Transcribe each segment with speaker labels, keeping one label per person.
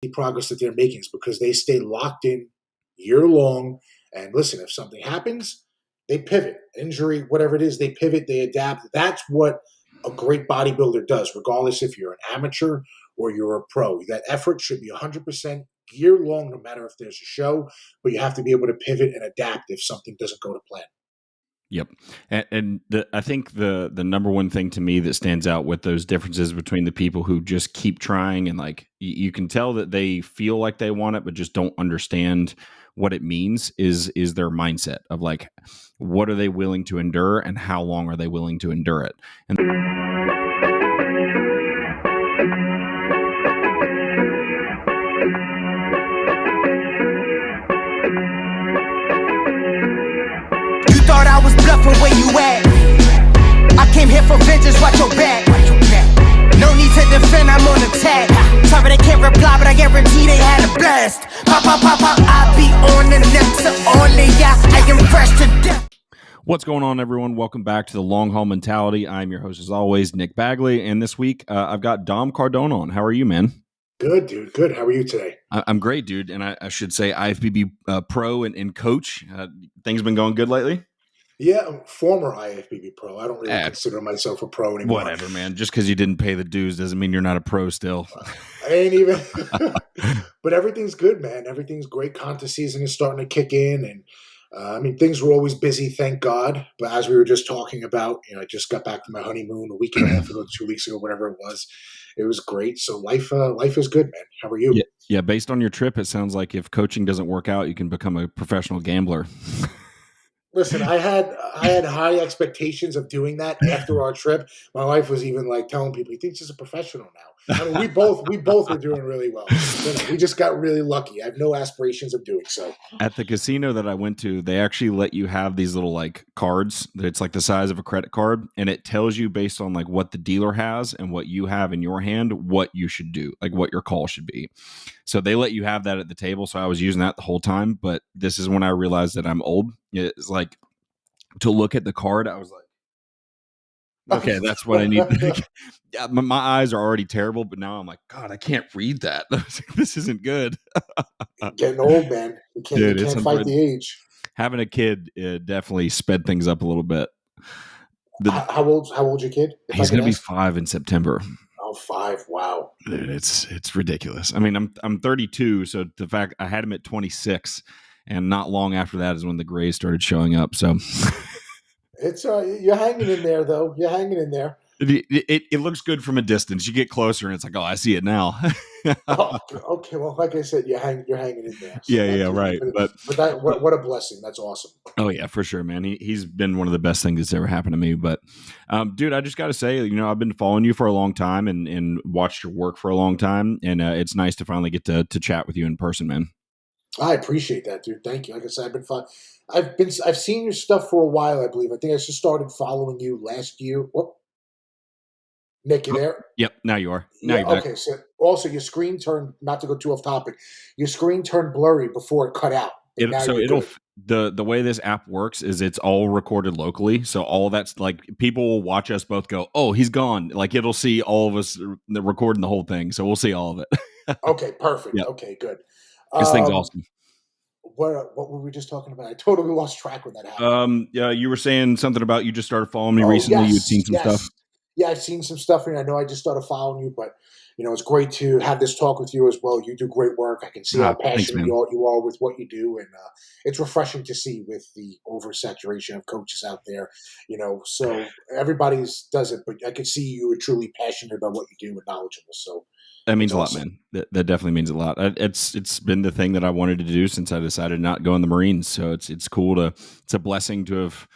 Speaker 1: the progress that they're making is because they stay locked in year long. And listen, if something happens, they pivot, injury, whatever it is, they pivot, they adapt. That's what a great bodybuilder does, regardless if you're an amateur or you're a pro. That effort should be 100% year long, no matter if there's a show, but you have to be able to pivot and adapt if something doesn't go to plan.
Speaker 2: Yep. And I think the number one thing to me that stands out with those differences between the people who just keep trying and like you can tell that they feel like they want it, but just don't understand what it means is their mindset of like, what are they willing to endure and how long are they willing to endure it? And
Speaker 3: thought I was bluffing where you at. I came here for vengeance, watch your back. No need to defend, I'm on attack. Sorry they can't reply, but I guarantee they had a blast. Pop, pop, pop, pop, I be on the next to only ya. I am fresh to death.
Speaker 2: What's going on, everyone? Welcome back to the Long Haul Mentality. I'm your host, as always, Nick Bagley, and this week I've got Dom Cardone on. How are you, man?
Speaker 1: Good, dude. Good. How are you today?
Speaker 2: I'm great, dude. And I should say IFBB Pro and coach. Things been going good lately?
Speaker 1: Yeah, I'm former IFBB Pro. I don't really consider myself a pro anymore.
Speaker 2: Whatever, man. Just because you didn't pay the dues doesn't mean you're not a pro still.
Speaker 1: I ain't even. But everything's good, man. Everything's great. Contest season is starting to kick in. And, I mean, things were always busy, thank God. But as we were just talking about, I just got back from my honeymoon a week and a half ago, 2 weeks ago, whatever it was. It was great. So life is good, man. How are you?
Speaker 2: Yeah, based on your trip, it sounds like if coaching doesn't work out, you can become a professional gambler.
Speaker 1: Listen, I had high expectations of doing that after our trip. My wife was even like telling people, "He thinks he's a professional now." I mean, we both were doing really well. We just got really lucky. I have no aspirations of doing so.
Speaker 2: At the casino that I went to, they actually let you have these little like cards. It's like the size of a credit card, and it tells you based on like what the dealer has and what you have in your hand, what you should do, like what your call should be. So they let you have that at the table. So I was using that the whole time. But this is when I realized that I'm old. It's like to look at the card, I was like, okay, that's what I need. Yeah, my eyes are already terrible, but now I'm like, God, I can't read that. This isn't good.
Speaker 1: Getting old, man. You can't fight the age.
Speaker 2: Having a kid definitely sped things up a little bit.
Speaker 1: How old's your kid?
Speaker 2: He's going to be 5 in September.
Speaker 1: Oh, 5! Wow,
Speaker 2: dude, it's ridiculous. I mean, I'm 32, so the fact I had him at 26, and not long after that is when the grays started showing up. So
Speaker 1: it's you're hanging in there, though. You're hanging in there.
Speaker 2: It looks good from a distance. You get closer, and it's like, oh, I see it now.
Speaker 1: Okay, well, like I said, you're hanging in there. So
Speaker 2: yeah, right. But
Speaker 1: that, what a blessing. That's awesome.
Speaker 2: Oh yeah, for sure, man. He's been one of the best things that's ever happened to me. But, dude, I just got to say, I've been following you for a long time and watched your work for a long time, and it's nice to finally get to chat with you in person, man.
Speaker 1: I appreciate that, dude. Thank you. Like I said, I've seen your stuff for a while. I believe. I think I just started following you last year. What? Nick, you there?
Speaker 2: Yep. Now you are. Now you're back.
Speaker 1: Okay. So also your screen turned, not to go too off topic, your screen turned blurry before it cut out.
Speaker 2: The way this app works is it's all recorded locally. So all that's like people will watch us both go, oh, he's gone. Like it'll see all of us recording the whole thing. So we'll see all of it.
Speaker 1: Okay. Perfect.
Speaker 2: Yep.
Speaker 1: Okay. Good.
Speaker 2: This thing's awesome.
Speaker 1: What were we just talking about? I totally lost track when that happened.
Speaker 2: Yeah, you were saying something about you just started following me recently.
Speaker 1: Yes,
Speaker 2: You'd seen some stuff.
Speaker 1: Yeah, I've seen some stuff, and I know I just started following you, but it's great to have this talk with you as well. You do great work. I can see how passionate you are with what you do, and it's refreshing to see with the oversaturation of coaches out there. So everybody does it, but I can see you are truly passionate about what you do and knowledgeable. So
Speaker 2: that means a lot, man. That definitely means a lot. It's been the thing that I wanted to do since I decided not to go in the Marines. So it's cool it's a blessing to have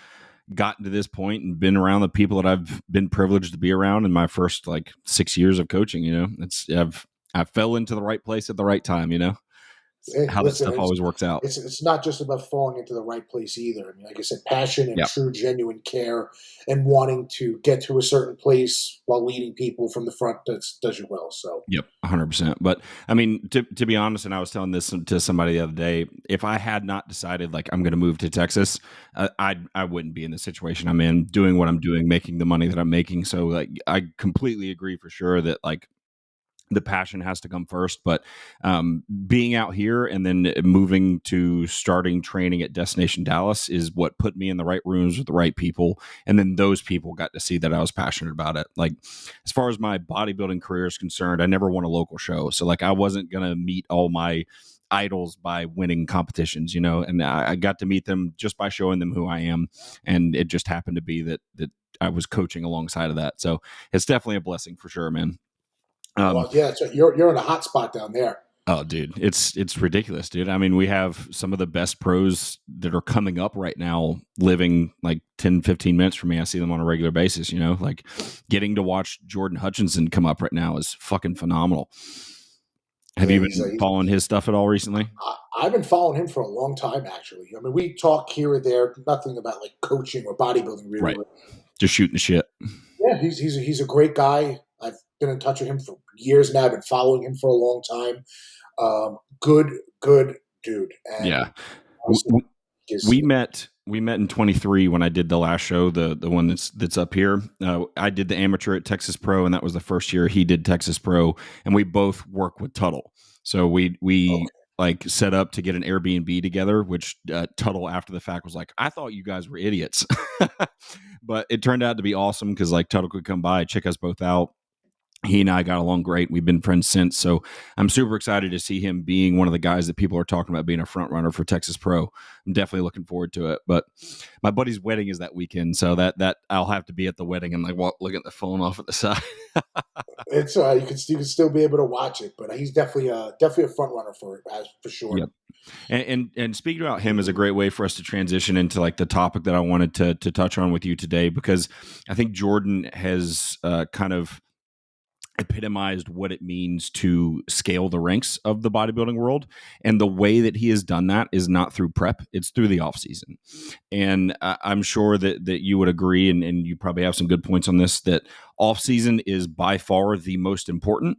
Speaker 2: gotten to this point and been around the people that I've been privileged to be around in my first 6 years of coaching. I fell into the right place at the right time. How that stuff always works out.
Speaker 1: It's not just about falling into the right place either. I mean, like I said, passion and true, genuine care and wanting to get to a certain place while leading people from the front does you well. So,
Speaker 2: yep, 100%. But I mean, to be honest, and I was telling this to somebody the other day, if I had not decided I'm going to move to Texas, I wouldn't be in the situation I'm in, doing what I'm doing, making the money that I'm making. So I completely agree for sure that the passion has to come first. But being out here and then moving to starting training at Destination Dallas is what put me in the right rooms with the right people. And then those people got to see that I was passionate about it. Like, as far as my bodybuilding career is concerned, I never won a local show. So like, I wasn't going to meet all my idols by winning competitions, and I got to meet them just by showing them who I am. And it just happened to be that I was coaching alongside of that. So it's definitely a blessing for sure, man.
Speaker 1: Well, yeah, so you're in a hot spot down there.
Speaker 2: Oh, dude, it's ridiculous, dude. I mean, we have some of the best pros that are coming up right now living like 10, 15 minutes from me. I see them on a regular basis, like getting to watch Jordan Hutchinson come up right now is fucking phenomenal. Have you been following his stuff at all recently?
Speaker 1: I've been following him for a long time, actually. I mean, we talk here or there, nothing about like coaching or bodybuilding, really.
Speaker 2: Right. Just shooting the shit.
Speaker 1: Yeah, he's a great guy. I've been in touch with him for years now. I've been following him for a long time. Good dude. And
Speaker 2: yeah. We met in 23 when I did the last show, the one that's up here. I did the amateur at Texas Pro, and that was the first year he did Texas Pro, and we both work with Tuttle. So we like set up to get an Airbnb together, which Tuttle after the fact was like, I thought you guys were idiots. But it turned out to be awesome because like Tuttle could come by, check us both out. He and I got along great. We've been friends since. So I'm super excited to see him being one of the guys that people are talking about being a front runner for Texas Pro. I'm definitely looking forward to it. But my buddy's wedding is that weekend. So that I'll have to be at the wedding and like look at the phone off at the side.
Speaker 1: It's you can still be able to watch it, but he's definitely a front runner for it, for sure.
Speaker 2: Yep. And speaking about him is a great way for us to transition into like the topic that I wanted to touch on with you today, because I think Jordan has kind of epitomized what it means to scale the ranks of the bodybuilding world. And the way that he has done that is not through prep, it's through the off season. And I'm sure that you would agree, and you probably have some good points on this, that off season is by far the most important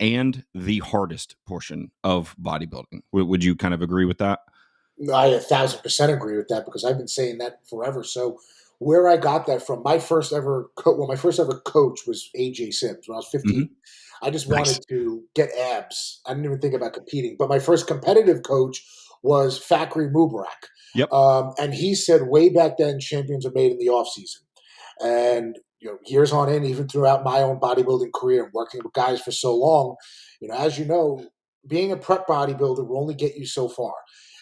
Speaker 2: and the hardest portion of bodybuilding. Would you kind of agree with that?
Speaker 1: I 1,000% agree with that, because I've been saying that forever. So where I got that from, my first ever coach was AJ Sims when I was 15. Mm-hmm. I just wanted to get abs. I didn't even think about competing. But my first competitive coach was Fakri Mubarak.
Speaker 2: Yep.
Speaker 1: And he said way back then, champions are made in the off season. And years on in, even throughout my own bodybuilding career and working with guys for so long, as you know, being a prep bodybuilder will only get you so far.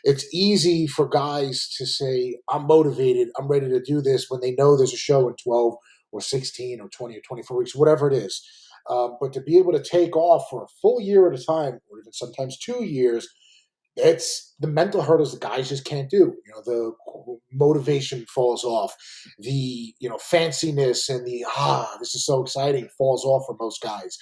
Speaker 1: It's easy for guys to say, I'm motivated, I'm ready to do this, when they know there's a show in 12 or 16 or 20 or 24 weeks, whatever it is. But to be able to take off for a full year at a time, or even sometimes 2 years, it's the mental hurdles the guys just can't do. The motivation falls off. The, fanciness and the, this is so exciting falls off for most guys.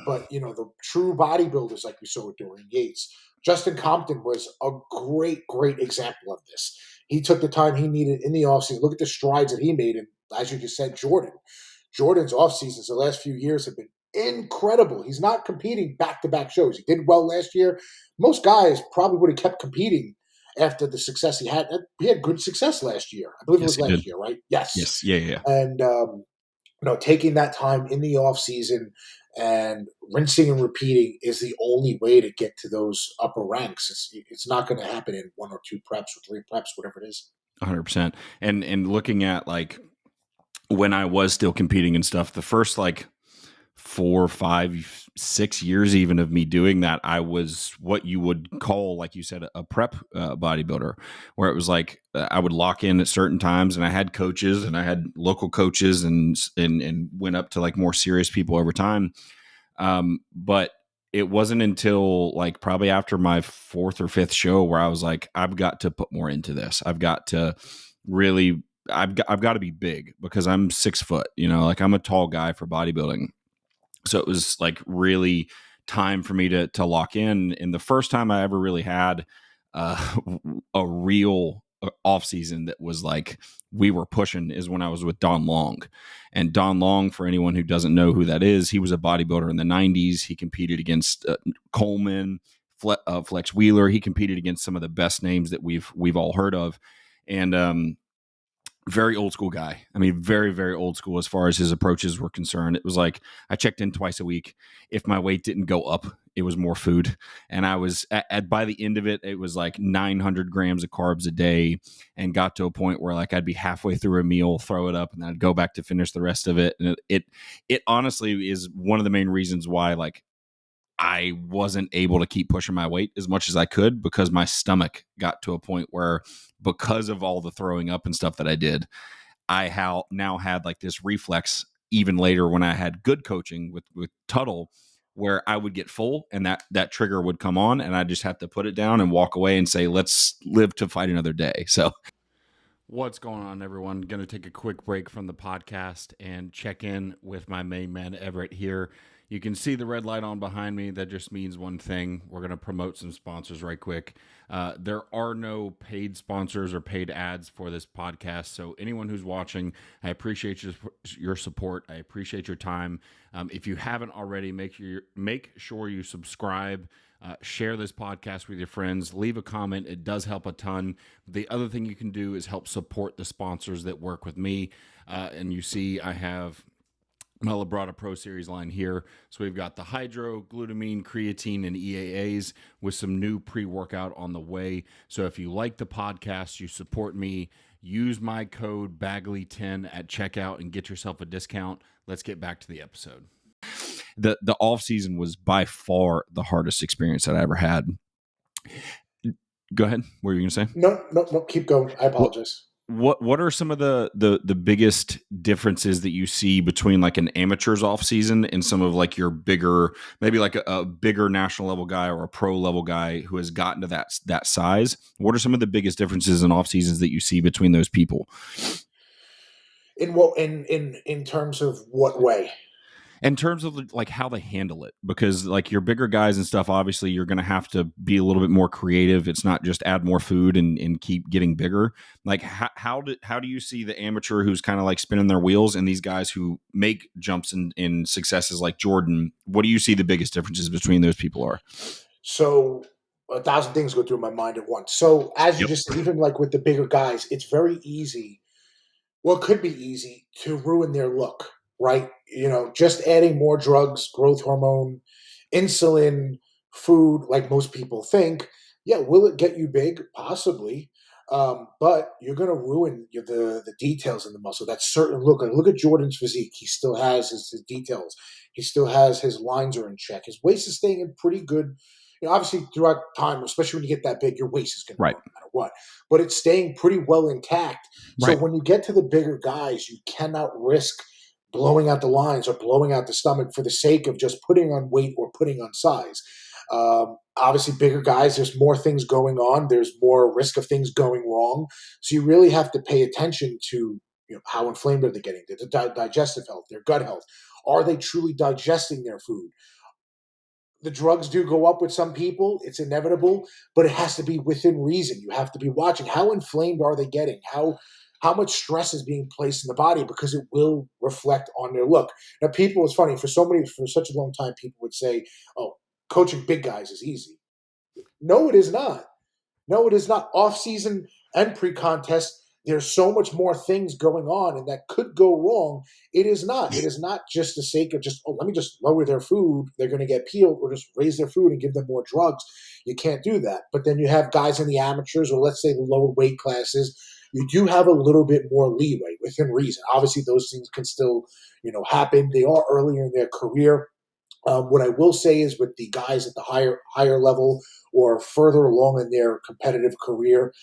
Speaker 1: But, the true bodybuilders, like we saw with Dorian Yates, Justin Compton was a great, great example of this. He took the time he needed in the offseason. Look at the strides that he made. And as you just said, Jordan's offseasons the last few years have been incredible. He's not competing back-to-back shows. He did well last year. Most guys probably would have kept competing after the success he had. He had good success last year. I believe it was last year, right? Yes.
Speaker 2: Yes. Yeah.
Speaker 1: And, taking that time in the offseason and rinsing and repeating is the only way to get to those upper ranks. It's not going to happen in 1 or 2 preps or 3 preps, whatever it is.
Speaker 2: 100%. And looking at like when I was still competing and stuff, the first like 4, 5, 6 years even of me doing that, I was what you would call, like you said, a prep bodybuilder, where it was like I would lock in at certain times, and I had coaches, and I had local coaches, and went up to like more serious people over time. But it wasn't until like probably after my 4th or 5th show where I was like, I've got to put more into this. I've got to really, I've got to be big, because I'm 6 foot, like I'm a tall guy for bodybuilding. So it was like really time for me to lock in. And the first time I ever really had a real off season that was like we were pushing is when I was with Don Long. And Don Long, for anyone who doesn't know who that is, he was a bodybuilder in the 90s. He competed against Coleman, Flex Wheeler. He competed against some of the best names that we've all heard of. And very old school guy. I mean, very, very old school as far as his approaches were concerned. It was like I checked in twice a week. If my weight didn't go up, it was more food. And I was by the end of it, it was like 900 grams of carbs a day, and got to a point where like I'd be halfway through a meal, throw it up, and then I'd go back to finish the rest of it. And it honestly is one of the main reasons why like I wasn't able to keep pushing my weight as much as I could, because my stomach got to a point where, because of all the throwing up and stuff that I did, I now had like this reflex even later when I had good coaching with Tuttle, where I would get full and that trigger would come on, and I just have to put it down and walk away and say, let's live to fight another day. So what's going on, everyone? Going to take a quick break from the podcast and check in with my main man, Everett, here. You can see the red light on behind me. That just means one thing. We're going to promote some sponsors right quick. There are no paid sponsors or paid ads for this podcast. So anyone who's watching, I appreciate your support. I appreciate your time. If you haven't already, make sure you subscribe. Share this podcast with your friends. Leave a comment. It does help a ton. The other thing you can do is help support the sponsors that work with me. And you see I have my Labrada Pro Series line here. So we've got the hydro, glutamine, creatine, and EAAs with some new pre-workout on the way. So if you like the podcast, you support me, use my code Bagley10 at checkout and get yourself a discount. Let's get back to the episode. The off season was by far the hardest experience that I ever had. Go ahead. What were you going to say?
Speaker 1: No, keep going. I apologize.
Speaker 2: What are some of the biggest differences that you see between like an amateur's off season and some of like your bigger, maybe like a bigger national level guy or a pro level guy who has gotten to that size? What are some of the biggest differences in off seasons that you see between those people?
Speaker 1: In terms of what way?
Speaker 2: In terms of like how they handle it, because like your bigger guys and stuff, obviously you're going to have to be a little bit more creative. It's not just add more food and keep getting bigger. Like how do you see the amateur who's kind of like spinning their wheels and these guys who make jumps in successes like Jordan? What do you see the biggest differences between those people are?
Speaker 1: So 1,000 things go through my mind at once. So as you just said, even like with the bigger guys, it's very easy. Well, it could be easy to ruin their look, right? Just adding more drugs, growth hormone, insulin, food, like most people think. Yeah, will it get you big? Possibly. But you're going to ruin the details in the muscle. That certain look. Look at Jordan's physique. He still has his details. He still has his lines are in check. His waist is staying in pretty good. Obviously throughout time, especially when you get that big, your waist is going to grow no matter what. But it's staying pretty well intact. So when you get to the bigger guys, you cannot risk blowing out the lines or blowing out the stomach for the sake of just putting on weight or putting on size. Obviously, bigger guys, there's more things going on. There's more risk of things going wrong. So you really have to pay attention to how inflamed are they getting, their digestive health, their gut health. Are they truly digesting their food? The drugs do go up with some people. It's inevitable, but it has to be within reason. You have to be watching how inflamed are they getting, how much stress is being placed in the body, because it will reflect on their look. Now, people, it's funny, for such a long time, people would say, oh, coaching big guys is easy. No, it is not. No, it is not. Off season and pre-contest, there's so much more things going on, and that could go wrong. It is not. It is not just the sake of let me just lower their food. They're going to get peeled, or just raise their food and give them more drugs. You can't do that. But then you have guys in the amateurs, or let's say the lower weight classes. You do have a little bit more leeway within reason. Obviously, those things can still, happen. They are earlier in their career. What I will say is with the guys at the higher level or further along in their competitive career,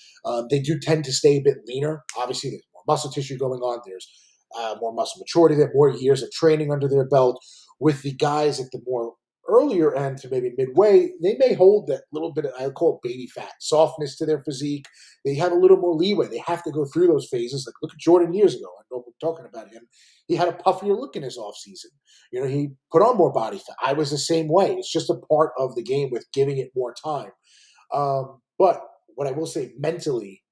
Speaker 1: they do tend to stay a bit leaner. Obviously, there's more muscle tissue going on. There's more muscle maturity. They have more years of training under their belt. With the guys at the more earlier end to maybe midway, they may hold that little bit of, I call it baby fat, softness to their physique. They have a little more leeway. They have to go through those phases. Like, look at Jordan years ago. I know we're talking about him. He had a puffier look in his offseason. He put on more body fat. I was the same way. It's just a part of the game with giving it more time. But what I will say mentally,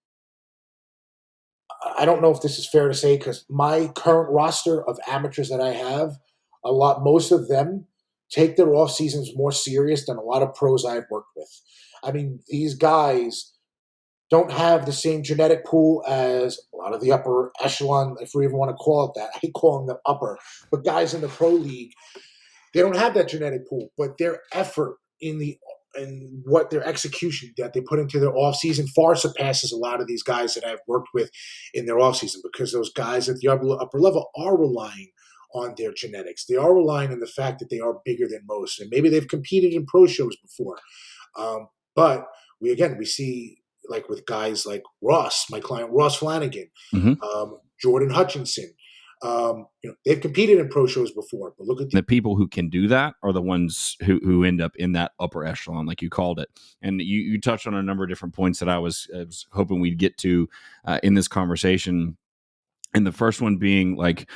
Speaker 1: I don't know if this is fair to say, because my current roster of amateurs that I have, most of them take their off seasons more serious than a lot of pros I've worked with. I mean, these guys don't have the same genetic pool as a lot of the upper echelon, if we even want to call it that. I hate calling them upper, but guys in the pro league, they don't have that genetic pool, but their effort and what their execution that they put into their off season far surpasses a lot of these guys that I've worked with in their off season, because those guys at the upper level are relying on their genetics. They are relying on the fact that they are bigger than most, and maybe they've competed in pro shows before. But we see, like with guys like Ross, my client Ross Flanagan, Jordan Hutchinson. They've competed in pro shows before, but look at
Speaker 2: the people who can do that are the ones who end up in that upper echelon, like you called it. And you touched on a number of different points that I was hoping we'd get to in this conversation. And the first one being, like,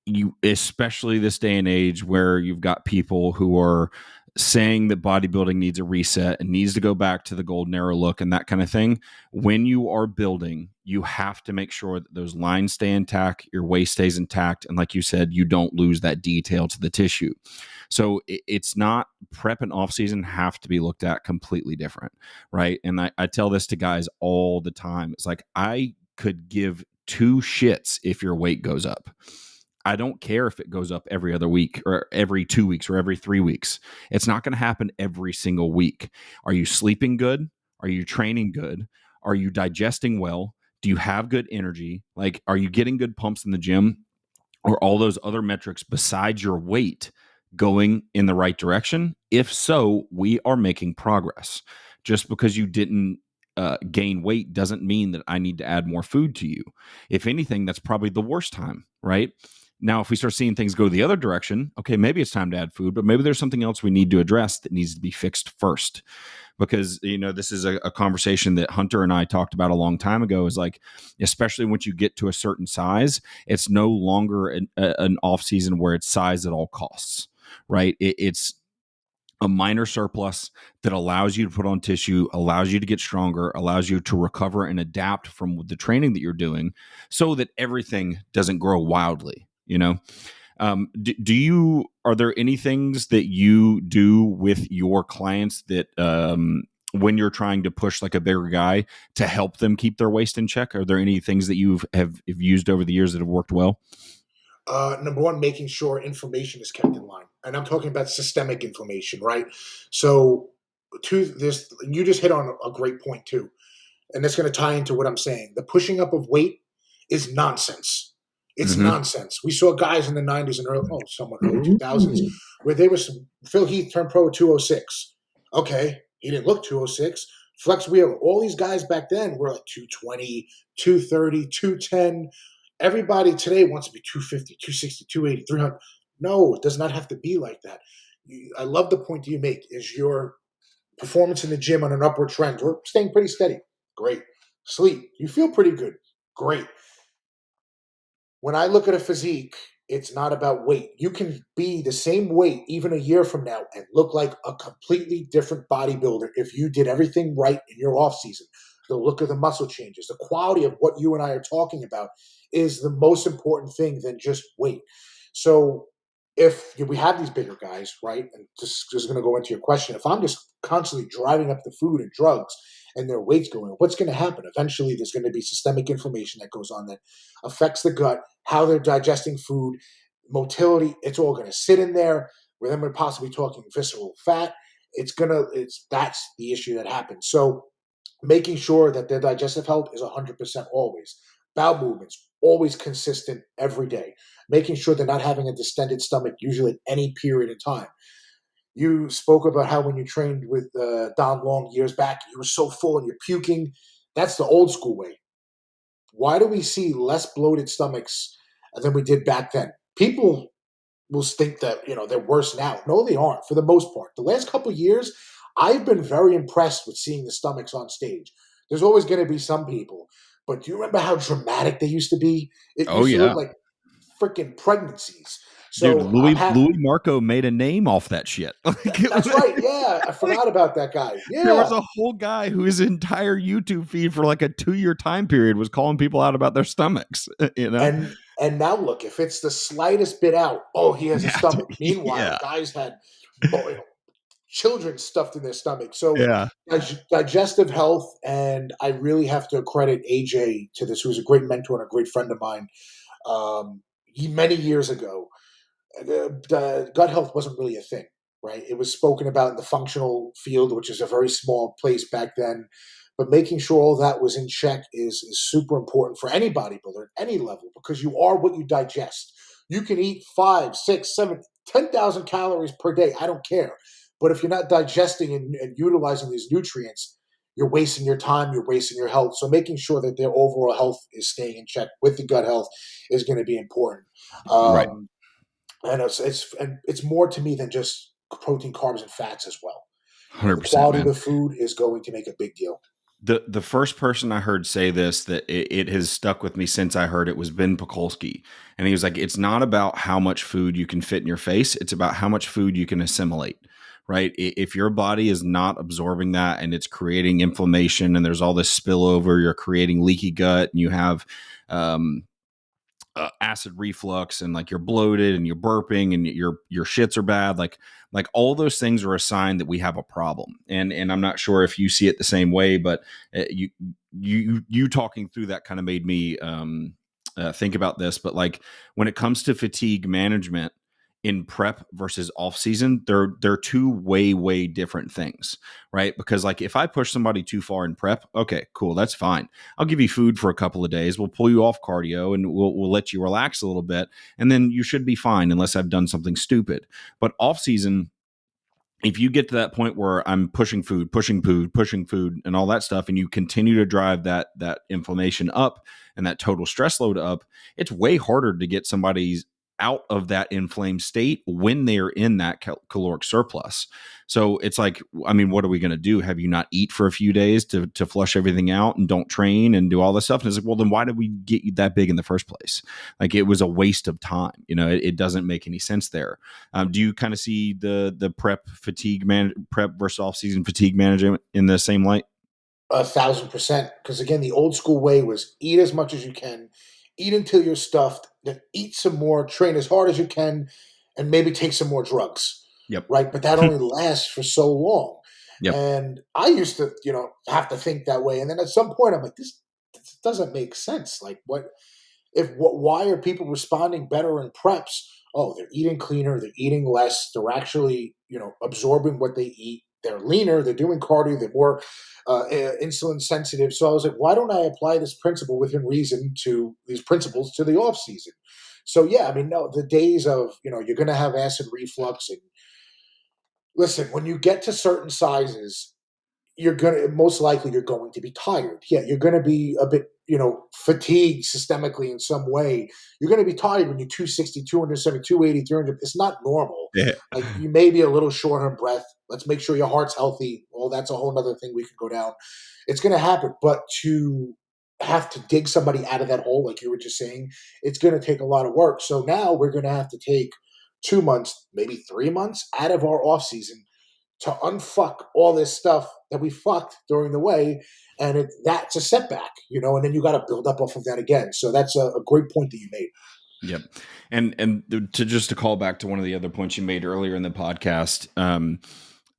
Speaker 2: you, especially this day and age where you've got people who are saying that bodybuilding needs a reset and needs to go back to the golden era look and that kind of thing. When you are building, you have to make sure that those lines stay intact, your waist stays intact, and like you said, you don't lose that detail to the tissue. So it's not, prep and off season have to be looked at completely different, right? And I tell this to guys all the time. It's like, I could give two shits if your weight goes up. I don't care if it goes up every other week or every 2 weeks or every 3 weeks. It's not going to happen every single week. Are you sleeping good? Are you training good? Are you digesting well? Do you have good energy? Like, are you getting good pumps in the gym? Or all those other metrics besides your weight going in the right direction? If so, we are making progress. Just because you didn't gain weight doesn't mean that I need to add more food to you. If anything, that's probably the worst time, right? Now, if we start seeing things go the other direction, okay, maybe it's time to add food, but maybe there's something else we need to address that needs to be fixed first. Because, this is a conversation that Hunter and I talked about a long time ago, is like, especially once you get to a certain size, it's no longer an off season where it's size at all costs, right? It's a minor surplus that allows you to put on tissue, allows you to get stronger, allows you to recover and adapt from the training that you're doing so that everything doesn't grow wildly, are there any things that you do with your clients that when you're trying to push like a bigger guy to help them keep their waist in check? Are there any things that have used over the years that have worked well?
Speaker 1: Number one, making sure information is kept in line. And I'm talking about systemic information, right? So you just hit on a great point too. And that's going to tie into what I'm saying. The pushing up of weight is nonsense. It's nonsense. We saw guys in the 90s and early 2000s where they were Phil Heath turned pro at 206. Okay, he didn't look 206. Flex Wheeler, all these guys back then were like 220, 230, 210. Everybody today wants to be 250, 260, 280, 300. No, it does not have to be like that. I love the point that you make. Is your performance in the gym on an upward trend? We're staying pretty steady. Great. Sleep. You feel pretty good. Great. When I look at a physique, it's not about weight. You can be the same weight even a year from now and look like a completely different bodybuilder if you did everything right in your off season. The look of the muscle changes, the quality of what you and I are talking about is the most important thing than just weight. So if we have these bigger guys, right, and this is going to go into your question, if I'm just constantly driving up the food and drugs and their weight's going up, what's going to happen? Eventually there's going to be systemic inflammation that goes on that affects the gut, how they're digesting food, motility. It's all going to sit in there. Then we're possibly talking visceral fat. That's the issue that happens. So making sure that their digestive health is 100% always. Bowel movements, always consistent every day. Making sure they're not having a distended stomach, usually at any period of time. You spoke about how when you trained with Don Long years back, you were so full and you're puking. That's the old school way. Why do we see less bloated stomachs than we did back then? People will think that they're worse now. No, they aren't for the most part. The last couple of years, I've been very impressed with seeing the stomachs on stage. There's always going to be some people. But do you remember how dramatic they used to be? It used to look like freaking pregnancies. So
Speaker 2: dude, Louis Marco made a name off that shit.
Speaker 1: That's right. Yeah, I forgot about that guy. Yeah,
Speaker 2: there was a whole guy whose entire YouTube feed for like a 2-year time period was calling people out about their stomachs.
Speaker 1: And now look, if it's the slightest bit out, he has a stomach. Meanwhile, guys had children stuffed in their stomach. So
Speaker 2: Yeah.
Speaker 1: digestive health, and I really have to credit AJ to this, who's a great mentor and a great friend of mine. Many years ago, gut health wasn't really a thing, right? It was spoken about in the functional field, which is a very small place back then. But making sure all that was in check is super important for any bodybuilder at any level, because you are what you digest. You can eat 5, 6, 7, 10,000 calories per day. I don't care. But if you're not digesting and utilizing these nutrients, you're wasting your time, you're wasting your health. So making sure that their overall health is staying in check with the gut health is going to be important.
Speaker 2: Right.
Speaker 1: And it's more to me than just protein, carbs, and fats as well. The
Speaker 2: 100%,
Speaker 1: quality
Speaker 2: man.
Speaker 1: of the food is going to make a big deal.
Speaker 2: The first person I heard say this, that it has stuck with me since I heard it, was Ben Pakulski. And he was like, it's not about how much food you can fit in your face. It's about how much food you can assimilate, right? If your body is not absorbing that and it's creating inflammation and there's all this spillover, you're creating leaky gut and you have acid reflux and like you're bloated and you're burping and your shits are bad, like all those things are a sign that we have a problem. And I'm not sure if you see it the same way, but you talking through that kind of made me think about this. But like when it comes to fatigue management in prep versus off season, they're two way different things, right? Because like if I push somebody too far in prep, okay, cool, that's fine. I'll give you food for a couple of days. We'll pull you off cardio and we'll let you relax a little bit, and then you should be fine unless I've done something stupid. But off season, if you get to that point where I'm pushing food, and all that stuff, and you continue to drive that inflammation up and that total stress load up, it's way harder to get somebody's out of that inflamed state when they're in that caloric surplus. So it's like, I mean, what are we going to do? Have you not eat for a few days to flush everything out and don't train and do all this stuff? And it's like, well, then why did we get you that big in the first place? Like it was a waste of time. You know, it doesn't make any sense there. Do you kind of see the prep versus off season fatigue management in the same light?
Speaker 1: 1,000%. Because again, the old school way was eat as much as you can, eat until you're stuffed, then eat some more, train as hard as you can, and maybe take some more drugs.
Speaker 2: Yep.
Speaker 1: Right. But that only lasts for so long.
Speaker 2: Yep.
Speaker 1: And I used to, have to think that way. And then at some point I'm like, this doesn't make sense. Like why are people responding better in preps? Oh, they're eating cleaner, they're eating less, they're actually, absorbing what they eat. They're leaner, they're doing cardio, they're more insulin sensitive. So I was like, why don't I apply this principle within reason to these principles to the off season? So yeah, I mean, no, the days of, you're going to have acid reflux, and listen, when you get to certain sizes, you're most likely going to be tired. Yeah, you're going to be a bit, fatigued systemically in some way. You're going to be tired when you're 260, 270, 280, 300. It's not normal.
Speaker 2: Yeah.
Speaker 1: Like you may be a little short on breath. Let's make sure your heart's healthy. Well, that's a whole other thing we can go down. It's going to happen. But to have to dig somebody out of that hole, like you were just saying, it's going to take a lot of work. So now we're going to have to take 2 months, maybe 3 months out of our off season to unfuck all this stuff that we fucked during the way. And that's a setback, and then you got to build up off of that again. So that's a great point that you made.
Speaker 2: Yep. And to call back to one of the other points you made earlier in the podcast,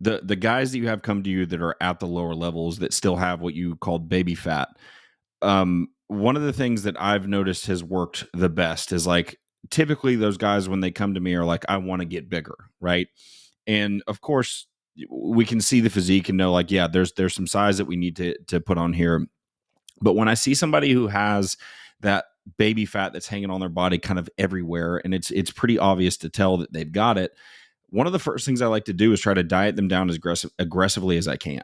Speaker 2: the guys that you have come to you that are at the lower levels that still have what you called baby fat. One of the things that I've noticed has worked the best is like, typically those guys, when they come to me, are like, I want to get bigger. Right. And of course we can see the physique and know like, yeah, there's some size that we need to put on here. But when I see somebody who has that baby fat that's hanging on their body kind of everywhere, and it's pretty obvious to tell that they've got it, one of the first things I like to do is try to diet them down as aggressively as I can,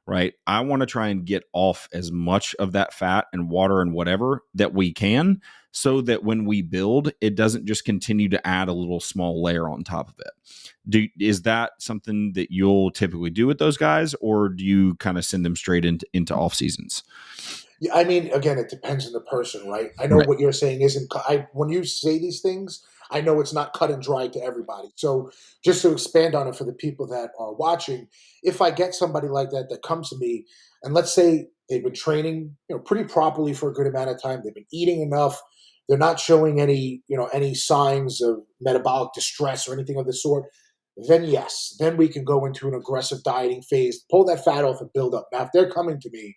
Speaker 2: right? I want to try and get off as much of that fat and water and whatever that we can, so that when we build, it doesn't just continue to add a little small layer on top of it. Is that something that you'll typically do with those guys, or do you kind of send them straight into off seasons?
Speaker 1: Yeah, I mean, again, it depends on the person, right? I know what you're saying isn't. When you say these things, I know it's not cut and dry to everybody. So just to expand on it for the people that are watching, if I get somebody like that comes to me, and let's say they've been training, pretty properly for a good amount of time, they've been eating enough, they're not showing any signs of metabolic distress or anything of the sort, then yes, then we can go into an aggressive dieting phase, pull that fat off and build up. Now, if they're coming to me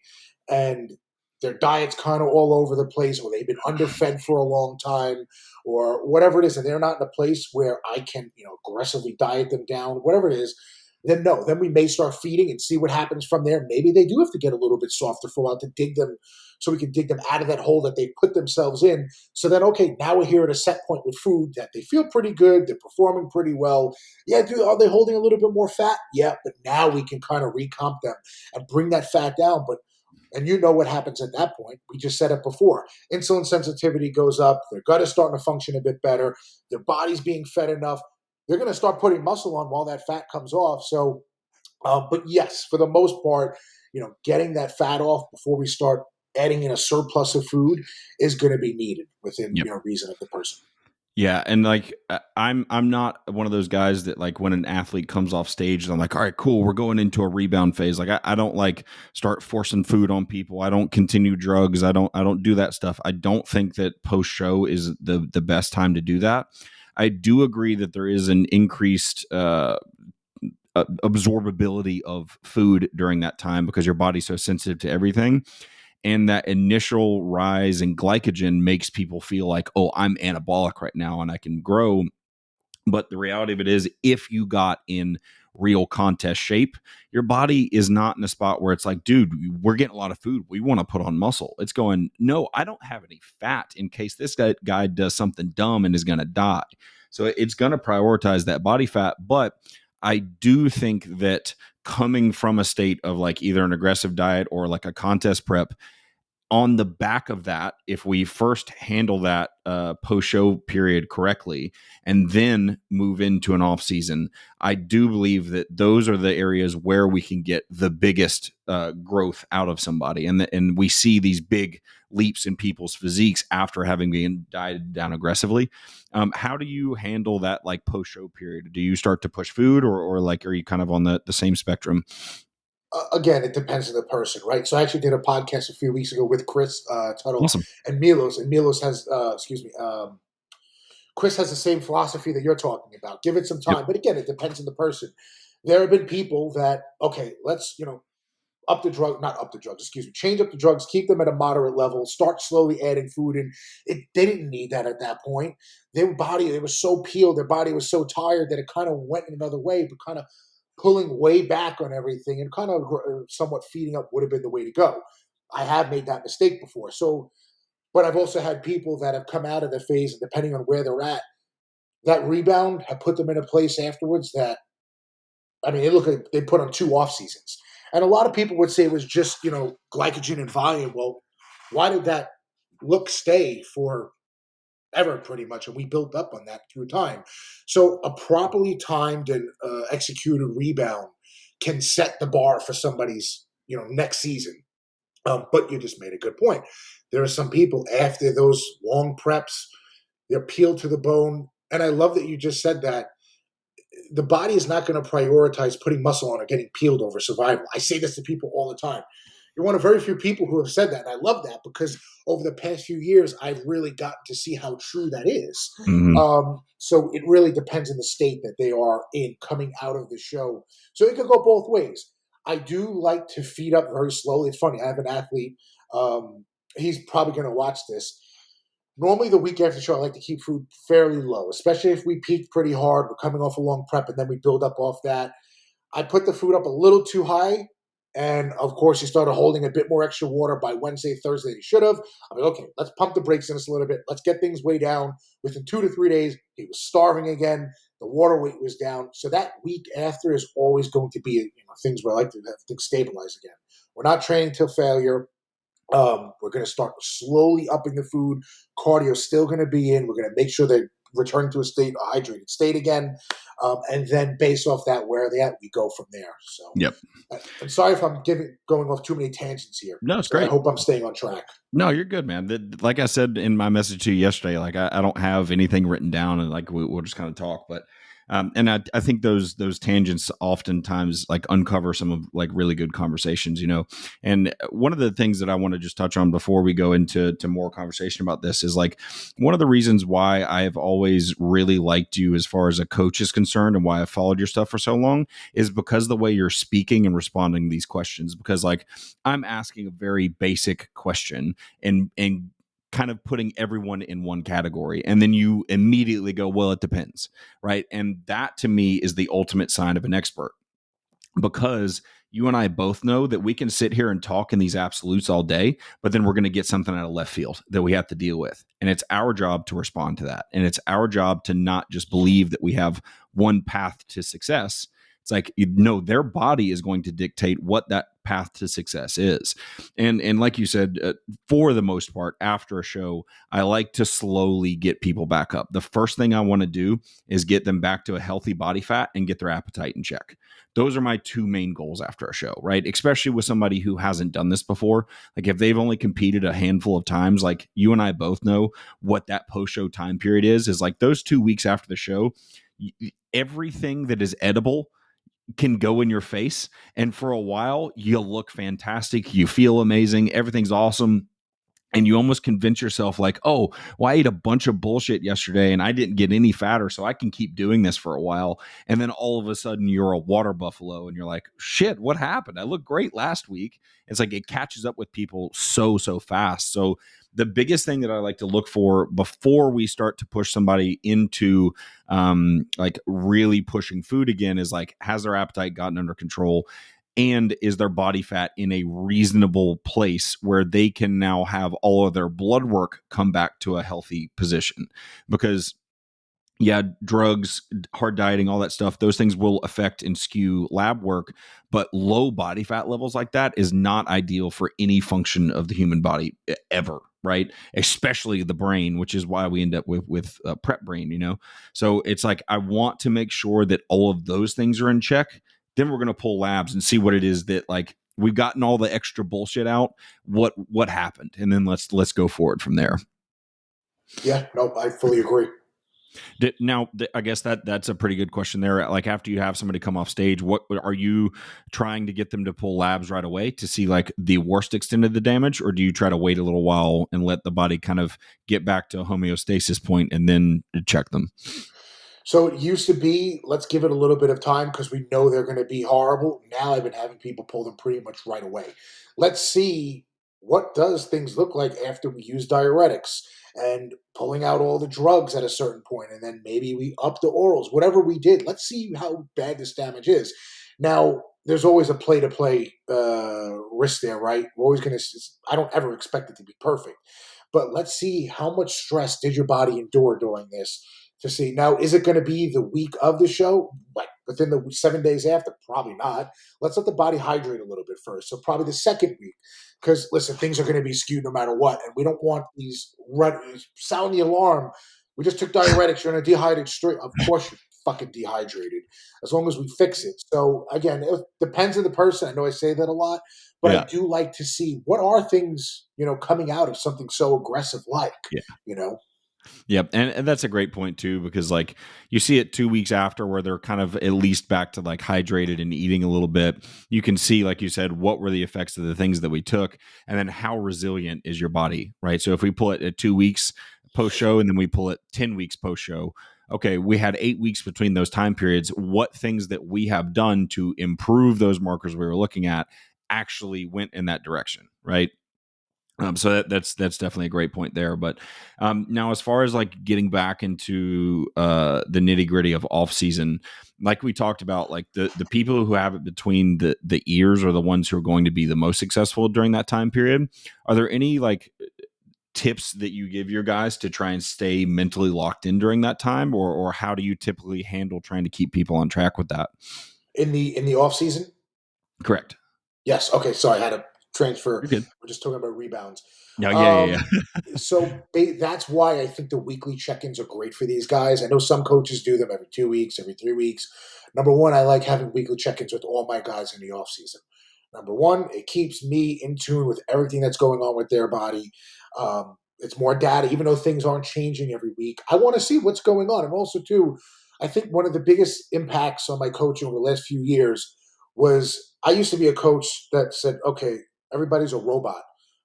Speaker 1: and their diet's kind of all over the place, or they've been underfed for a long time, or whatever it is, and they're not in a place where I can, aggressively diet them down, whatever it is, then no, then we may start feeding and see what happens from there. Maybe they do have to get a little bit softer for a while to dig them, so we can dig them out of that hole that they put themselves in. So then, okay, now we're here at a set point with food that they feel pretty good, they're performing pretty well. Yeah, dude, are they holding a little bit more fat? Yeah, but now we can kind of recomp them and bring that fat down. And you know what happens at that point. We just said it before. Insulin sensitivity goes up. Their gut is starting to function a bit better. Their body's being fed enough. They're going to start putting muscle on while that fat comes off. So, but yes, for the most part, getting that fat off before we start adding in a surplus of food is going to be needed within reason of the person.
Speaker 2: Yeah, and like I'm not one of those guys that like when an athlete comes off stage and I'm like, all right, cool, we're going into a rebound phase. Like I don't like start forcing food on people. I don't continue drugs. I don't do that stuff. I don't think that post show is the best time to do that. I do agree that there is an increased absorbability of food during that time because your body's so sensitive to everything. And that initial rise in glycogen makes people feel like, oh, I'm anabolic right now and I can grow. But the reality of it is, if you got in real contest shape, your body is not in a spot where it's like, dude, we're getting a lot of food. We want to put on muscle. It's going, no, I don't have any fat in case this guy does something dumb and is going to die. So it's going to prioritize that body fat. But I do think that coming from a state of like either an aggressive diet or like a contest prep, on the back of that, if we first handle that post-show period correctly and then move into an off-season, I do believe that those are the areas where we can get the biggest growth out of somebody. And we see these big leaps in people's physiques after having been dieted down aggressively. How do you handle that like post-show period? Do you start to push food or like are you kind of on the same spectrum?
Speaker 1: Again, it depends on the person, right? So I actually did a podcast a few weeks ago with Chris Tuttle
Speaker 2: Awesome.
Speaker 1: and Milos. And Milos has, Chris has the same philosophy that you're talking about. Give it some time. Yep. But again, it depends on the person. There have been people that, okay, let's, change up the drugs, keep them at a moderate level, start slowly adding food in. They didn't need that at that point. Their body, they were so peeled, their body was so tired that it kind of went in another way, but kind of pulling way back on everything and kind of somewhat feeding up would have been the way to go. I have made that mistake before. So, but I've also had people that have come out of the phase, and depending on where they're at, that rebound have put them in a place afterwards that, I mean, they put on 2 off seasons. And a lot of people would say it was just, glycogen and volume. Well, why did that look stay for ever pretty much, and we built up on that through time. So a properly timed and executed rebound can set the bar for somebody's next season. But you just made a good point. There are some people after those long preps, they're peeled to the bone, and I love that you just said that. The body is not going to prioritize putting muscle on or getting peeled over survival. I say this to people all the time. You're one of very few people who have said that, and I love that because over the past few years, I've really gotten to see how true that is. Mm-hmm. So it really depends on the state that they are in coming out of the show. So it could go both ways. I do like to feed up very slowly. It's funny. I have an athlete. He's probably going to watch this. Normally, the week after the show, I like to keep food fairly low, especially if we peaked pretty hard. We're coming off a long prep, and then we build up off that. I put the food up a little too high. And, of course, he started holding a bit more extra water by Wednesday, Thursday than he should have. I'm like, okay, let's pump the brakes in us a little bit. Let's get things way down. Within 2 to 3 days, he was starving again. The water weight was down. So that week after is always going to be things where I like to have things stabilize again. We're not training till failure. We're going to start slowly upping the food. Cardio is still going to be in. We're going to make sure they return to a hydrated state again. And then based off that, where are they at, we go from there. So
Speaker 2: yep.
Speaker 1: I'm sorry if I'm going off too many tangents here.
Speaker 2: No, it's great.
Speaker 1: I hope I'm staying on track.
Speaker 2: No, you're good, man. Like I said in my message to you yesterday, like I don't have anything written down and like we'll just kind of talk. But And I think those tangents oftentimes like uncover some of like really good conversations, you know. And one of the things that I want to just touch on before we go into more conversation about this is like one of the reasons why I have always really liked you as far as a coach is concerned and why I've followed your stuff for so long is because the way you're speaking and responding to these questions. Because like I'm asking a very basic question and kind of putting everyone in one category. And then you immediately go, well, it depends. Right. And that to me is the ultimate sign of an expert, because you and I both know that we can sit here and talk in these absolutes all day, but then we're going to get something out of left field that we have to deal with. And it's our job to respond to that. And it's our job to not just believe that we have one path to success. It's like, you know, their body is going to dictate what that path to success is. And like you said, for the most part, after a show, I like to slowly get people back up. The first thing I want to do is get them back to a healthy body fat and get their appetite in check. Those are my two main goals after a show, right? Especially with somebody who hasn't done this before. Like if they've only competed a handful of times, like you and I both know what that post-show time period is like those 2 weeks after the show, everything that is edible can go in your face. And for a while, you'll look fantastic. You feel amazing. Everything's awesome. And you almost convince yourself like, oh, well, I ate a bunch of bullshit yesterday and I didn't get any fatter, so I can keep doing this for a while. And then all of a sudden you're a water buffalo and you're like, shit, what happened? I looked great last week. It's like it catches up with people so fast. So the biggest thing that I like to look for before we start to push somebody into like really pushing food again is like, has their appetite gotten under control? And is their body fat in a reasonable place where they can now have all of their blood work come back to a healthy position? Because yeah, drugs, hard dieting, all that stuff, those things will affect and skew lab work, but low body fat levels like that is not ideal for any function of the human body ever, right? Especially the brain, which is why we end up with prep brain, you know? So it's like, I want to make sure that all of those things are in check. Then we're going to pull labs and see what it is that like we've gotten all the extra bullshit out. What happened? And then let's go forward from there.
Speaker 1: Yeah, no, I fully agree.
Speaker 2: Now, I guess that's a pretty good question there. Like after you have somebody come off stage, what are you trying to get them to pull labs right away to see like the worst extent of the damage? Or do you try to wait a little while and let the body kind of get back to a homeostasis point and then check them?
Speaker 1: So it used to be, let's give it a little bit of time because we know they're going to be horrible. Now I've been having people pull them pretty much right away. Let's see what does things look like after we use diuretics and pulling out all the drugs at a certain point, and then maybe we up the orals, whatever we did. Let's see how bad this damage is. Now, there's always a play-to-play risk there, right? We're always going to – I don't ever expect it to be perfect. But let's see how much stress did your body endure during this to see. Now, is it going to be the week of the show? Like within the 7 days after? Probably not. Let's let the body hydrate a little bit first. So probably the second week. Because, listen, things are going to be skewed no matter what. And we don't want these sound the alarm. We just took diuretics. You're going to dehydrate straight. Of course you're fucking dehydrated. As long as we fix it. So, again, it depends on the person. I know I say that a lot. But yeah. I do like to see what are things, coming out of something so aggressive like,
Speaker 2: Yep. And that's a great point too, because like you see it 2 weeks after where they're kind of at least back to like hydrated and eating a little bit. You can see, like you said, what were the effects of the things that we took and then how resilient is your body, right? So if we pull it at 2 weeks post show and then we pull it 10 weeks post show, okay, we had 8 weeks between those time periods. What things that we have done to improve those markers we were looking at actually went in that direction, right? So that's definitely a great point there. But now, as far as like getting back into the nitty gritty of off season, like we talked about, like the people who have it between the ears are the ones who are going to be the most successful during that time period. Are there any like tips that you give your guys to try and stay mentally locked in during that time, or how do you typically handle trying to keep people on track with that?
Speaker 1: In the off season?
Speaker 2: Correct.
Speaker 1: Yes. Okay. Sorry, I had a transfer. We're just talking about rebounds.
Speaker 2: No, yeah.
Speaker 1: So that's why I think the weekly check-ins are great for these guys. I know some coaches do them every 2 weeks, every 3 weeks. Number one, I like having weekly check-ins with all my guys in the off season. Number one, it keeps me in tune with everything that's going on with their body. It's more data, even though things aren't changing every week. I want to see what's going on. And also, too, I think one of the biggest impacts on my coaching over the last few years was I used to be a coach that said, okay, everybody's a robot.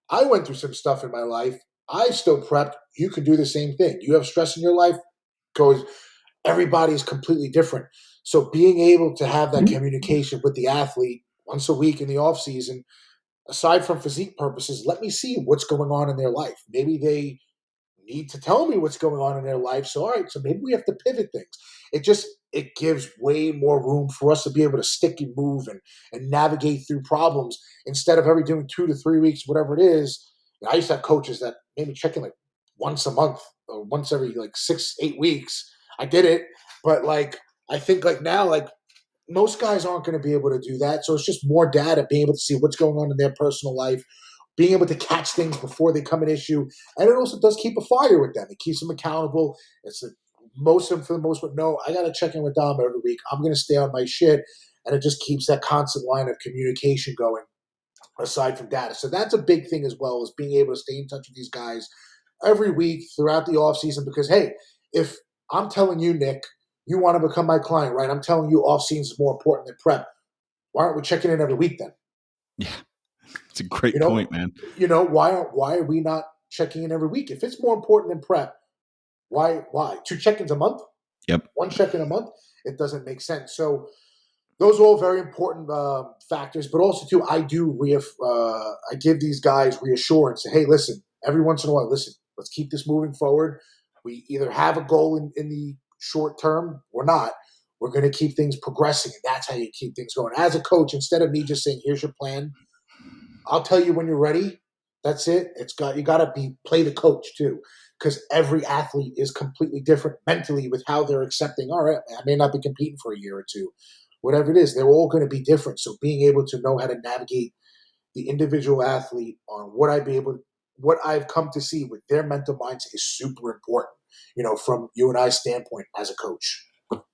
Speaker 1: I went through some stuff in my life. I still prepped. You can do the same thing. You have stress in your life, goes, everybody's completely different. So being able to have that communication with the athlete once a week in the off season, aside from physique purposes, let me see what's going on in their life. Maybe they need to tell me what's going on in their life. So, all right, so maybe we have to pivot things. It gives way more room for us to be able to stick and move and navigate through problems instead of every doing 2 to 3 weeks, whatever it is. I used to have coaches that maybe check in like once a month or once every like 6, 8 weeks. I did it, but like I think like now, like most guys aren't going to be able to do that. So it's just more data, being able to see what's going on in their personal life, being able to catch things before they come an issue. And it also does keep a fire with them. It keeps them accountable. It's most of them, for the most part, no, I got to check in with Dom every week. I'm going to stay on my shit. And it just keeps that constant line of communication going aside from data. So that's a big thing as well, is being able to stay in touch with these guys every week throughout the off season. Because, hey, if I'm telling you, Nick, you want to become my client, right? I'm telling you off season is more important than prep. Why aren't we checking in every week then?
Speaker 2: Yeah. It's a great point, man.
Speaker 1: Why are we not checking in every week? If it's more important than prep, why? 2 check-ins a month?
Speaker 2: Yep.
Speaker 1: 1 check-in a month? It doesn't make sense. So those are all very important factors. But also, too, I give these guys reassurance. Say, hey, listen, every once in a while, listen, let's keep this moving forward. We either have a goal in the short term or not. We're going to keep things progressing, and that's how you keep things going. As a coach, instead of me just saying, here's your plan, I'll tell you when you're ready. That's it. You got to play the coach too, because every athlete is completely different mentally with how they're accepting. All right, I may not be competing for a year or two, whatever it is. They're all going to be different. So being able to know how to navigate the individual athlete on what I've come to see with their mental mindset is super important. From you and I's standpoint as a coach.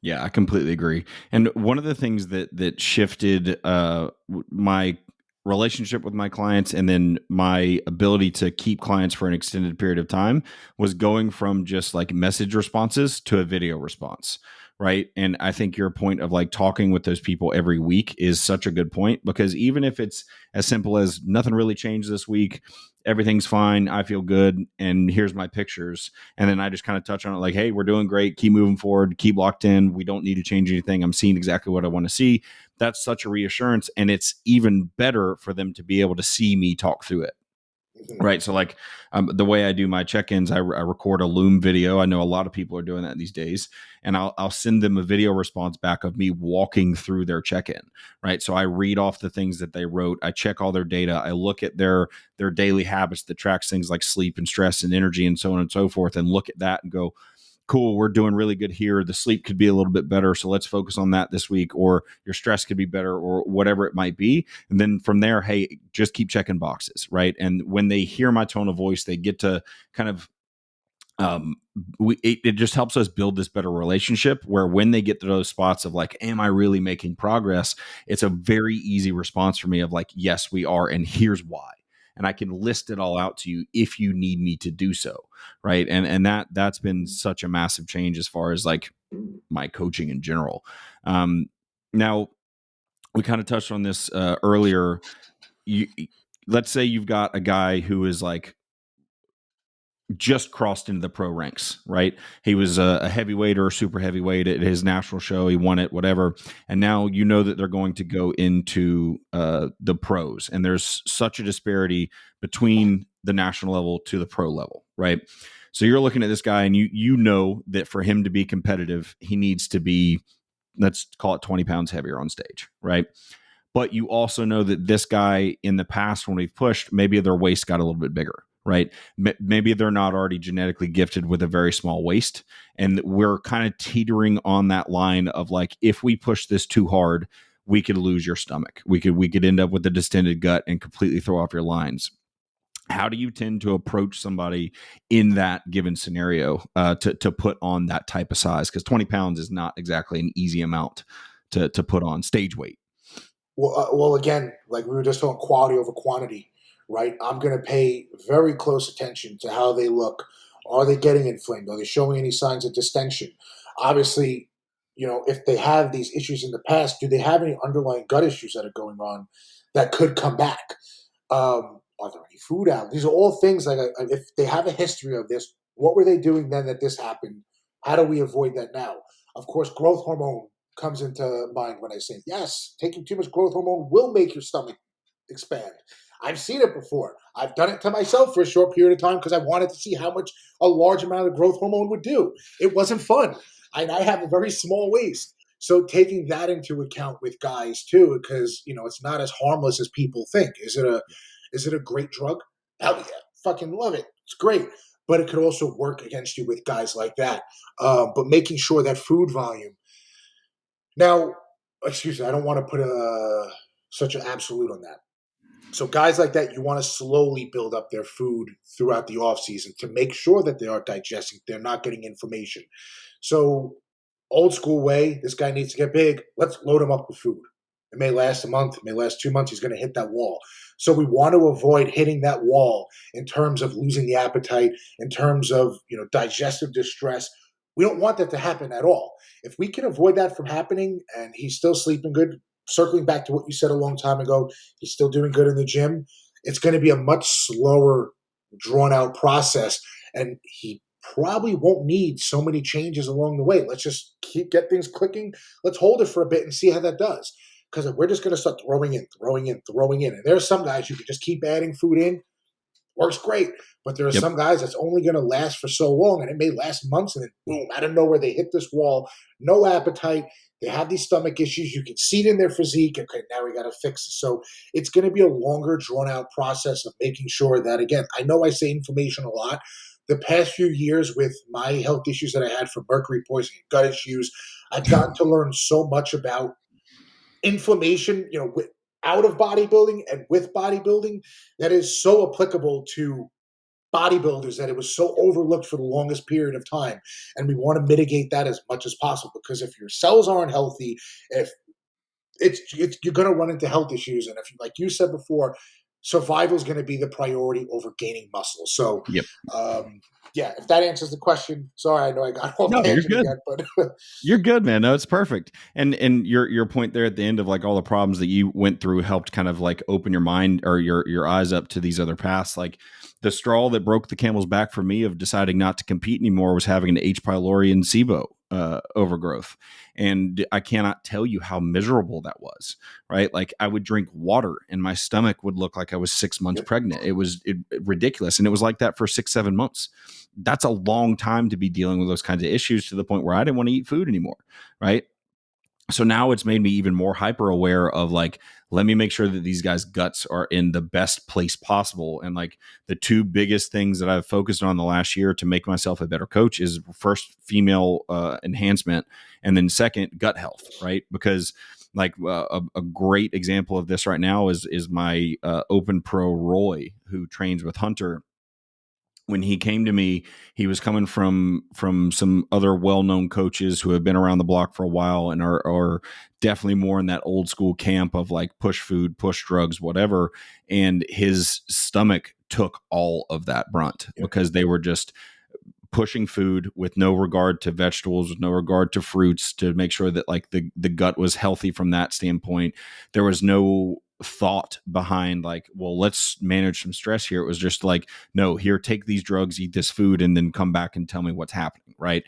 Speaker 2: Yeah, I completely agree. And one of the things that shifted my relationship with my clients and then my ability to keep clients for an extended period of time was going from just like message responses to a video response. Right. And I think your point of like talking with those people every week is such a good point, because even if it's as simple as nothing really changed this week, everything's fine, I feel good, and here's my pictures. And then I just kind of touch on it like, hey, we're doing great. Keep moving forward. Keep locked in. We don't need to change anything. I'm seeing exactly what I want to see. That's such a reassurance. And it's even better for them to be able to see me talk through it. Right. So like the way I do my check-ins, I record a Loom video. I know a lot of people are doing that these days, and I'll send them a video response back of me walking through their check-in. Right. So I read off the things that they wrote. I check all their data. I look at their daily habits that tracks things like sleep and stress and energy and so on and so forth, and look at that and go, cool, we're doing really good here. The sleep could be a little bit better, so let's focus on that this week, or your stress could be better, or whatever it might be. And then from there, hey, just keep checking boxes, right? And when they hear my tone of voice, they get to kind of it just helps us build this better relationship, where when they get to those spots of like, am I really making progress? It's a very easy response for me of like, yes, we are, and here's why. And I can list it all out to you if you need me to do so. Right. And that's been such a massive change as far as like my coaching in general. Now we kind of touched on this earlier. Let's say you've got a guy who is like just crossed into the pro ranks, right? He was a heavyweight or a super heavyweight at his national show. He won it, whatever. And now you know that they're going to go into the pros. And there's such a disparity between the national level to the pro level, right? So you're looking at this guy and you know that for him to be competitive, he needs to be, let's call it 20 pounds heavier on stage, right? But you also know that this guy in the past, when we've pushed, maybe their waist got a little bit bigger, right? Maybe they're not already genetically gifted with a very small waist. And we're kind of teetering on that line of like, if we push this too hard, we could lose your stomach. We could end up with a distended gut and completely throw off your lines. How do you tend to approach somebody in that given scenario to put on that type of size? Because 20 pounds is not exactly an easy amount to put on stage weight.
Speaker 1: Well, again, like we were just talking quality over quantity, right? I'm going to pay very close attention to how they look. Are they getting inflamed? Are they showing any signs of distension? Obviously, if they have these issues in the past, do they have any underlying gut issues that are going on that could come back? Are there any food allergies? These are all things like if they have a history of this, what were they doing then that this happened? How do we avoid that now? Of course, growth hormone comes into mind when I say, yes, taking too much growth hormone will make your stomach expand. I've seen it before. I've done it to myself for a short period of time because I wanted to see how much a large amount of growth hormone would do. It wasn't fun. And I have a very small waist. So taking that into account with guys too, because it's not as harmless as people think. Is it a great drug? Hell yeah, fucking love it. It's great, but it could also work against you with guys like that. But making sure that food volume. Now, excuse me, I don't want to put such an absolute on that. So guys like that, you want to slowly build up their food throughout the off season to make sure that they are digesting, they're not getting inflammation. So old school way, this guy needs to get big. Let's load him up with food. It may last a month, it may last 2 months. He's going to hit that wall. So we want to avoid hitting that wall in terms of losing the appetite, in terms of digestive distress. We don't want that to happen at all. If we can avoid that from happening and he's still sleeping good, circling back to what you said a long time ago, he's still doing good in the gym, it's going to be a much slower, drawn-out process, and he probably won't need so many changes along the way. Let's just get things clicking. Let's hold it for a bit and see how that does. Because if we're just going to start throwing in, and there's some guys you can just keep adding food in, works great. But there are some guys that's only going to last for so long, and it may last months, and then boom, out of nowhere they hit this wall, no appetite. They have these stomach issues. You can see it in their physique. Okay, now we got to fix it. So it's going to be a longer, drawn-out process of making sure that, again, I know I say inflammation a lot. The past few years with my health issues that I had from mercury poisoning, gut issues, I've gotten to learn so much about inflammation, out of bodybuilding and with bodybuilding that is so applicable to bodybuilders that it was so overlooked for the longest period of time. And we want to mitigate that as much as possible, because if your cells aren't healthy, if you're going to run into health issues. And if, like you said before, survival is going to be the priority over gaining muscle. So, yeah, if that answers the question. Sorry, I know I got off tangent again, but
Speaker 2: you're good, man. No, it's perfect. And your point there at the end of like all the problems that you went through helped kind of like open your mind or your eyes up to these other paths. Like the straw that broke the camel's back for me of deciding not to compete anymore was having an H. pylori and SIBO overgrowth. And I cannot tell you how miserable that was, right? Like I would drink water and my stomach would look like I was 6 months pregnant. It was ridiculous. And it was like that for 6-7 months. That's a long time to be dealing with those kinds of issues, to the point where I didn't want to eat food anymore, right? So now it's made me even more hyper aware of like, let me make sure that these guys' guts are in the best place possible. And like the two biggest things that I've focused on the last year to make myself a better coach is first female enhancement, and then second gut health, right? Because like a great example of this right now is my open pro Roy, who trains with Hunter. When he came to me, he was coming from some other well-known coaches who have been around the block for a while and are definitely more in that old school camp of like push food, push drugs, whatever. And his stomach took all of that brunt because they were just pushing food with no regard to vegetables, with no regard to fruits, to make sure that like the gut was healthy from that standpoint. There was no thought behind like, well, let's manage some stress here. It was just like, no, here, take these drugs, eat this food, and then come back and tell me what's happening. Right.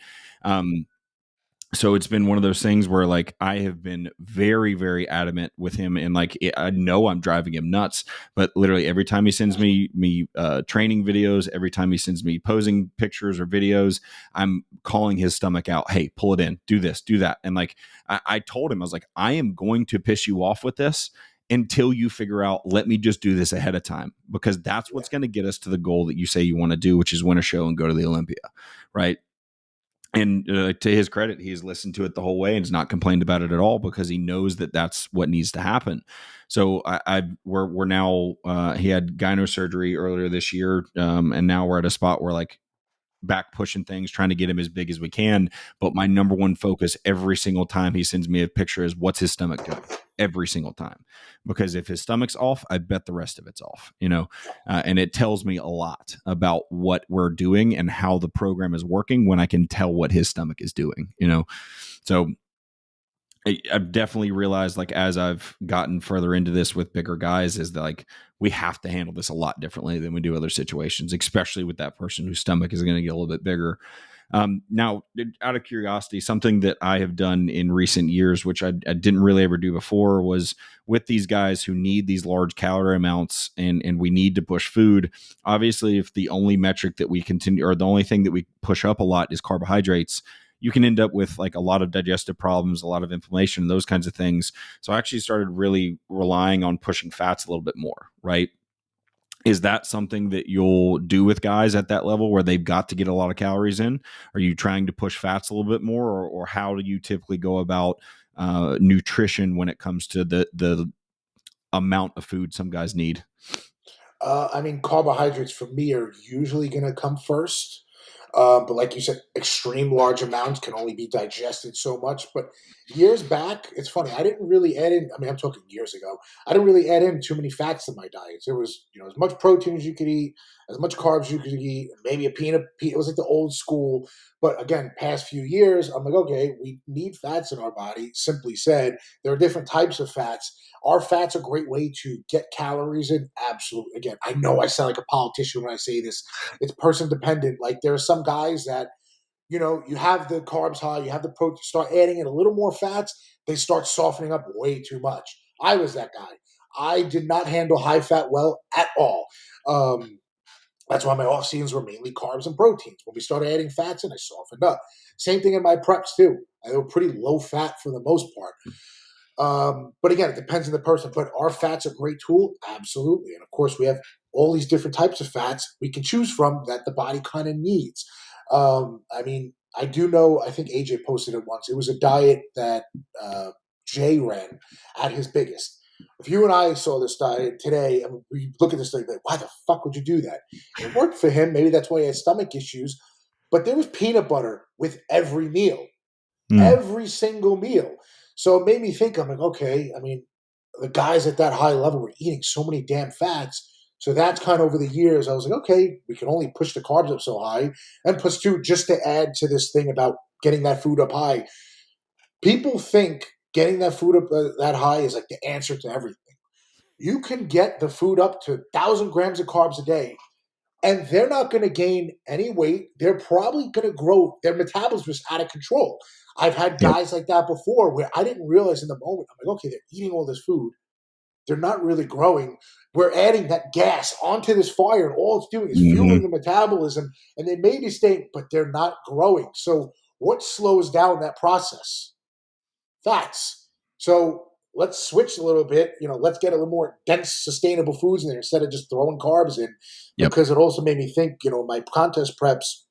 Speaker 2: So it's been one of those things where like I have been very, very adamant with him, and like I know I'm driving him nuts, but literally every time he sends me training videos, every time he sends me posing pictures or videos, I'm calling his stomach out. Hey, pull it in, do this, do that. And like I told him, I was like, I am going to piss you off with this until you figure out, let me just do this ahead of time, because that's what's going to get us to the goal that you say you want to do, which is win a show and go to the Olympia. Right. And to his credit, he's listened to it the whole way and has not complained about it at all, because he knows that that's what needs to happen. So we're now, he had gyno surgery earlier this year. And now we're at a spot where like back pushing things, trying to get him as big as we can. But my number one focus every single time he sends me a picture is, what's his stomach doing? Every single time. Because if his stomach's off, I bet the rest of it's off, and it tells me a lot about what we're doing and how the program is working when I can tell what his stomach is doing, So I've definitely realized, like, as I've gotten further into this with bigger guys, is that like we have to handle this a lot differently than we do other situations, especially with that person whose stomach is going to get a little bit bigger. Now, out of curiosity, something that I have done in recent years, which I didn't really ever do before, was with these guys who need these large calorie amounts and we need to push food. Obviously, if the only metric that we continue, or the only thing that we push up a lot, is carbohydrates, you can end up with like a lot of digestive problems, a lot of inflammation, those kinds of things. So I actually started really relying on pushing fats a little bit more, right? Is that something that you'll do with guys at that level where they've got to get a lot of calories in? Are you trying to push fats a little bit more, or how do you typically go about nutrition when it comes to the amount of food some guys need?
Speaker 1: I mean, carbohydrates for me are usually going to come first. But like you said, extreme large amounts can only be digested so much. But years back, it's funny. I didn't really add in. I mean, I'm talking years ago. I didn't really add in too many fats to my diets. It was, as much protein as you could eat, as much carbs you could eat, maybe a peanut. It was like the old school. But again, past few years, I'm like, okay, we need fats in our body. Simply said, there are different types of fats. Are fats a great way to get calories in? Absolutely. Again, I know I sound like a politician when I say this. It's person dependent. Like there are some guys that, you have the carbs high, you have the protein, start adding in a little more fats, they start softening up way too much. I was that guy. I did not handle high fat well at all. That's why my off seasons were mainly carbs and proteins. When we started adding fats in, I softened up. Same thing in my preps too. They were pretty low fat for the most part. But again, it depends on the person. But are fats a great tool? Absolutely. And of course, we have all these different types of fats we can choose from that the body kind of needs. I mean, I do know, I think AJ posted it once. It was a diet that Jay ran at his biggest. If you and I saw this diet today, and we look at this thing, like, why the fuck would you do that? It worked for him. Maybe that's why he had stomach issues. But there was peanut butter with every meal, every single meal. So it made me think, I'm like, okay, I mean, the guys at that high level were eating so many damn fats. So that's kind of over the years, I was like, okay, we can only push the carbs up so high. And plus two, just to add to this thing about getting that food up high, people think getting that food up that high is like the answer to everything. You can get the food up to 1,000 grams of carbs a day, and they're not going to gain any weight. They're probably going to grow. Their metabolism is out of control. I've had guys like that before where I didn't realize in the moment, I'm like, okay, they're eating all this food. They're not really growing. We're adding that gas onto this fire, and all it's doing is fueling the metabolism, and they may be staying, but they're not growing. So what slows down that process? Fats. So let's switch a little bit. Let's get a little more dense, sustainable foods in there instead of just throwing carbs in. Because it also made me think, my contest preps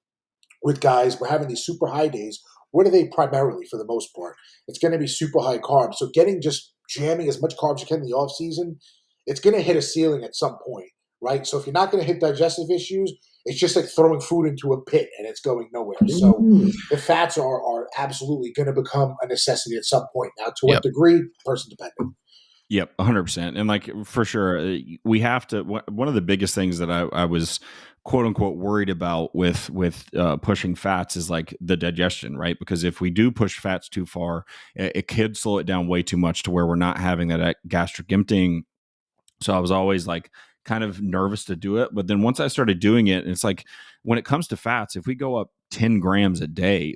Speaker 1: with guys, we're having these super high days. What are they primarily for the most part? It's going to be super high carbs. So just jamming as much carbs as you can in the off season, it's going to hit a ceiling at some point, right? So if you're not going to hit digestive issues, it's just like throwing food into a pit and it's going nowhere. So the fats are absolutely going to become a necessity at some point. Now, to what degree, person dependent.
Speaker 2: Yep, 100%. And like for sure, we have to. One of the biggest things that I was quote unquote worried about with pushing fats is like the digestion, right? Because if we do push fats too far, it could slow it down way too much to where we're not having that gastric emptying. So I was always like kind of nervous to do it. But then once I started doing it, it's like when it comes to fats, if we go up 10 grams a day,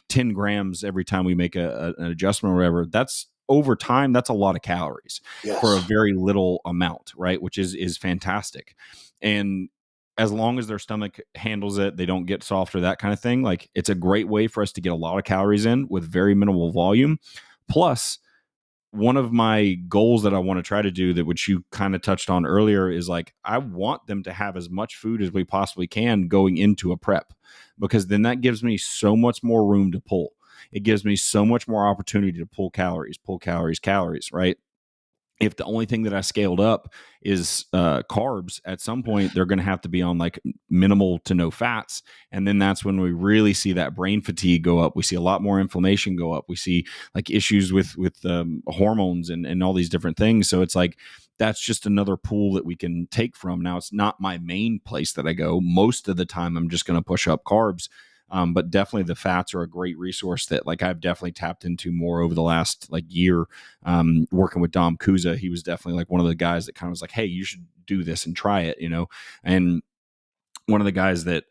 Speaker 2: 10 grams every time we make an adjustment or whatever, that's over time, that's a lot of calories for a very little amount, right? Which is fantastic. And as long as their stomach handles it, they don't get softer, that kind of thing. Like it's a great way for us to get a lot of calories in with very minimal volume. Plus, one of my goals that I want to try to do, that which you kind of touched on earlier, is like I want them to have as much food as we possibly can going into a prep, because then that gives me so much more room to pull. It gives me so much more opportunity to pull calories, right? If the only thing that I scaled up is carbs, at some point they're going to have to be on like minimal to no fats. And then that's when we really see that brain fatigue go up. We see a lot more inflammation go up. We see like issues with hormones and all these different things. So it's like, that's just another pool that we can take from. Now, it's not my main place that I go. Most of the time, I'm just going to push up carbs. But definitely the fats are a great resource that like I've definitely tapped into more over the last like year. Working with Dom Kuza, he was definitely like one of the guys that kind of was like, hey, you should do this and try it, and one of the guys that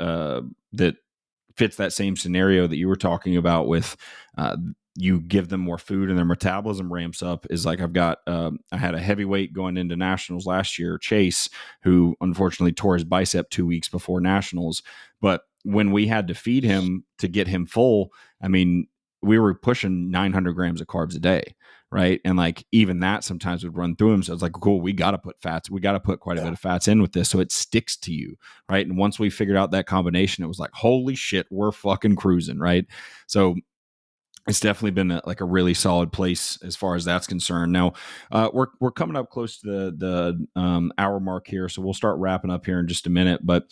Speaker 2: that fits that same scenario that you were talking about with you give them more food and their metabolism ramps up is like I had a heavyweight going into nationals last year, Chase, who unfortunately tore his bicep 2 weeks before nationals. But when we had to feed him to get him full, I mean, we were pushing 900 grams of carbs a day. Right. And like even that sometimes would run through him. So it's like, cool, we got to put fats. We got to put quite a bit of fats in with this. So it sticks to you. Right. And once we figured out that combination, it was like, holy shit, we're fucking cruising. Right. So it's definitely been a really solid place as far as that's concerned. Now we're coming up close to the hour mark here. So we'll start wrapping up here in just a minute, but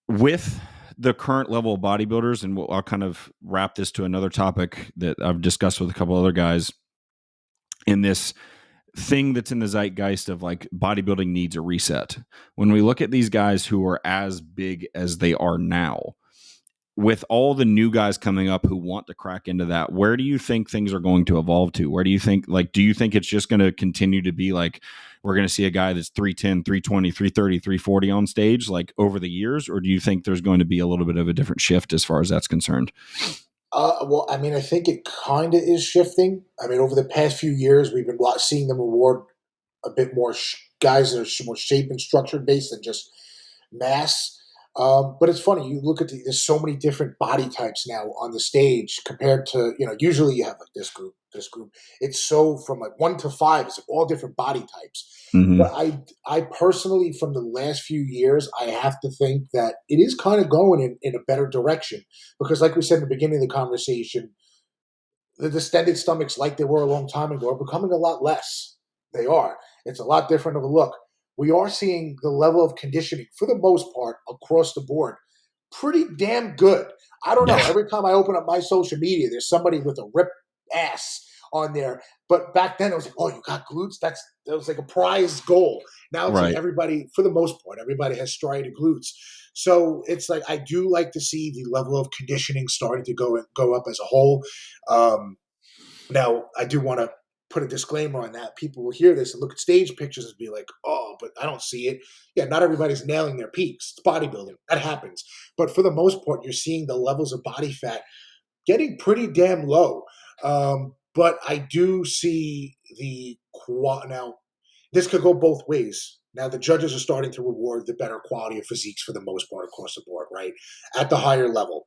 Speaker 2: with the current level of bodybuilders, and I'll kind of wrap this to another topic that I've discussed with a couple other guys in this thing that's in the zeitgeist of like bodybuilding needs a reset. When we look at these guys who are as big as they are now, with all the new guys coming up who want to crack into that, where do you think things are going to evolve to? Where do you think, like, do you think it's just going to continue to be like, we're going to see a guy that's 310, 320, 330, 340 on stage, like over the years? Or do you think there's going to be a little bit of a different shift as far as that's concerned?
Speaker 1: Well, I mean, I think it kind of is shifting. I mean, over the past few years, we've been seeing them reward a bit more guys that are more shape and structure based than just mass. But it's funny, you look at there's so many different body types now on the stage compared to, usually you have like this group. It's so from like 1 to 5, it's like all different body types.
Speaker 2: Mm-hmm.
Speaker 1: But I personally, from the last few years, I have to think that it is kind of going in a better direction because like we said in the beginning of the conversation, the distended stomachs like they were a long time ago are becoming a lot less. They are. It's a lot different of a look. We are seeing the level of conditioning, for the most part, across the board, pretty damn good. I don't know. Every time I open up my social media, there's somebody with a ripped ass on there. But back then, it was like, oh, you got glutes? That was like a prize goal. Now it's like everybody, for the most part, everybody has striated glutes. So it's like I do like to see the level of conditioning starting to go up as a whole. Now, I do want to put a disclaimer on that. People will hear this and look at stage pictures and be like, oh, but I don't see it. Yeah, not everybody's nailing their peaks. It's bodybuilding. That happens. But for the most part, you're seeing the levels of body fat getting pretty damn low. But I do see now, this could go both ways. Now, the judges are starting to reward the better quality of physiques for the most part across the board, right? At the higher level.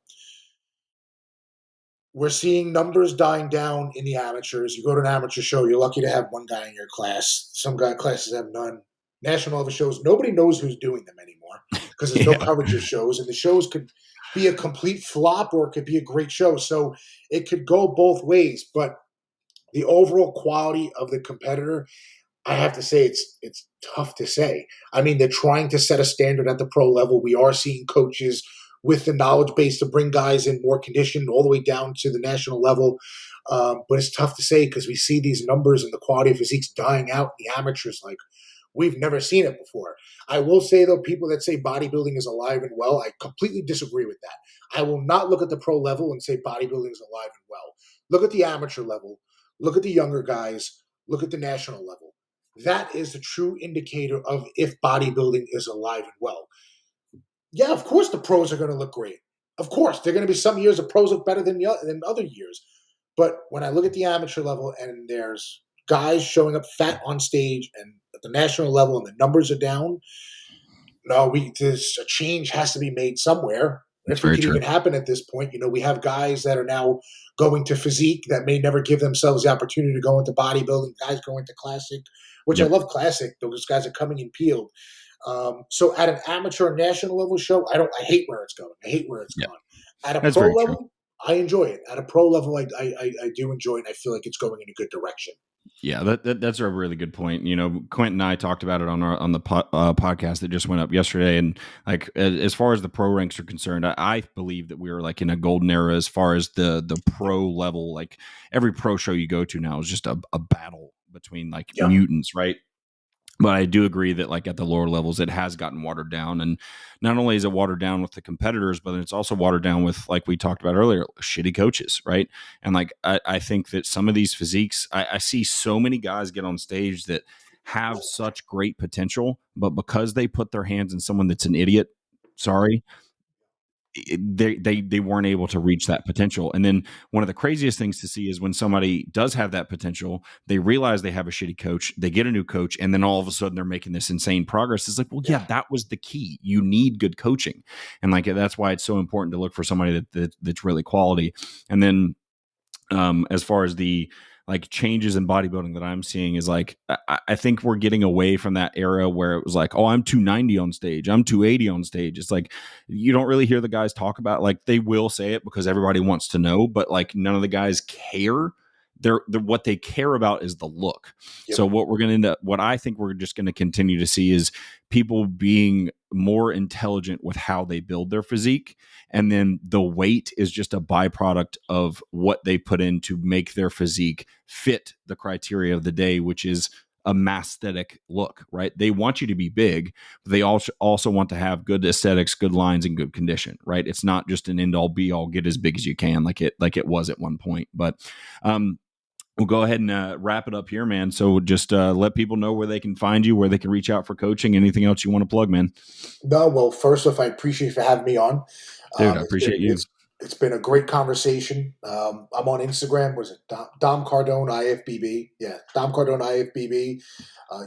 Speaker 1: We're seeing numbers dying down in the amateurs. You go to an amateur show, you're lucky to have one guy in your class. Some classes have none. National level shows, nobody knows who's doing them anymore because there's no coverage of shows. And the shows could be a complete flop or it could be a great show. So it could go both ways. But the overall quality of the competitor, I have to say it's tough to say. I mean, they're trying to set a standard at the pro level. We are seeing coaches with the knowledge base to bring guys in more conditioned all the way down to the national level. But it's tough to say because we see these numbers and the quality of physiques dying out in the amateurs like we've never seen it before. I will say, though, people that say bodybuilding is alive and well, I completely disagree with that. I will not look at the pro level and say bodybuilding is alive and well. Look at the amateur level. Look at the younger guys. Look at the national level. That is the true indicator of if bodybuilding is alive and well. Yeah, of course the pros are going to look great. Of course, there are going to be some years the pros look better than other years. But when I look at the amateur level and there's guys showing up fat on stage and at the national level and the numbers are down, there's a change has to be made somewhere. If it can even happen at this point, we have guys that are now going to physique that may never give themselves the opportunity to go into bodybuilding, guys going to classic, which I love classic. Those guys are coming in peeled. So at an amateur national level show, I hate where it's going. I hate where it's gone. At a pro level, I enjoy it. At a pro level, I do enjoy it. And I feel like it's going in a good direction.
Speaker 2: Yeah, that's a really good point. Quentin and I talked about it on the podcast that just went up yesterday. And like as far as the pro ranks are concerned, I believe that we are like in a golden era as far as the pro level. Like every pro show you go to now is just a battle between like mutants, right? But I do agree that like at the lower levels, it has gotten watered down. And not only is it watered down with the competitors, but it's also watered down with, like we talked about earlier, shitty coaches, right? And like I think that some of these physiques, I see so many guys get on stage that have such great potential, but because they put their hands in someone that's an idiot, sorry, they weren't able to reach that potential. And then one of the craziest things to see is when somebody does have that potential, they realize they have a shitty coach, they get a new coach, and then all of a sudden they're making this insane progress. It's like, well, yeah, that was the key. You need good coaching, and like that's why it's so important to look for somebody that's really quality. And then as far as the like changes in bodybuilding that I'm seeing is like I think we're getting away from that era where it was like, oh, I'm 290 on stage, I'm 280 on stage. It's like you don't really hear the guys talk about, like they will say it because everybody wants to know, but like none of the guys care. They're what they care about is the look.
Speaker 1: Yep.
Speaker 2: So what I think we're just going to continue to see is people being more intelligent with how they build their physique. And then the weight is just a byproduct of what they put in to make their physique fit the criteria of the day, which is a masthetic look, right? They want you to be big, but they also want to have good aesthetics, good lines, and good condition, right? It's not just an end all be all, get as big as you can, like it was at one point. But we'll go ahead and wrap it up here, man. So just let people know where they can find you, where they can reach out for coaching. Anything else you want to plug, man?
Speaker 1: No, well, first off, I appreciate you for having me on.
Speaker 2: Dude, I appreciate you.
Speaker 1: It's been a great conversation. I'm on Instagram. Was it Dom Cardone IFBB? Yeah, Dom Cardone IFBB.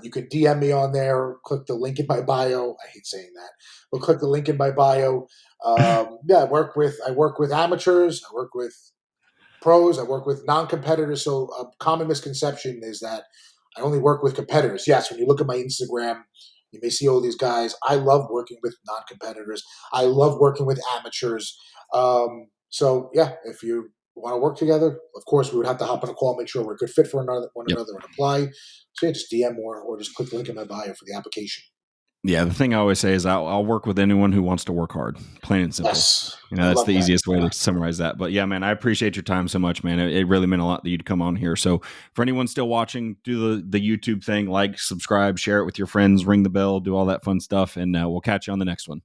Speaker 1: You can DM me on there. Click the link in my bio. I hate saying that, but click the link in my bio. Yeah, I work with amateurs. I work with pros. I work with non-competitors. So a common misconception is that I only work with competitors. Yes, when you look at my Instagram, you may see all these guys. I love working with non-competitors. I love working with amateurs. So yeah, if you want to work together, of course we would have to hop on a call, make sure we're a good fit for one another, and apply. So yeah, just DM or just click the link in my bio for the application.
Speaker 2: Yeah, the thing I always say is I'll work with anyone who wants to work hard, plain and simple.
Speaker 1: Yes,
Speaker 2: that's the easiest way to summarize that. But yeah, man, I appreciate your time so much, man. It really meant a lot that you'd come on here. So for anyone still watching, do the YouTube thing, like, subscribe, share it with your friends, ring the bell, do all that fun stuff, and we'll catch you on the next one.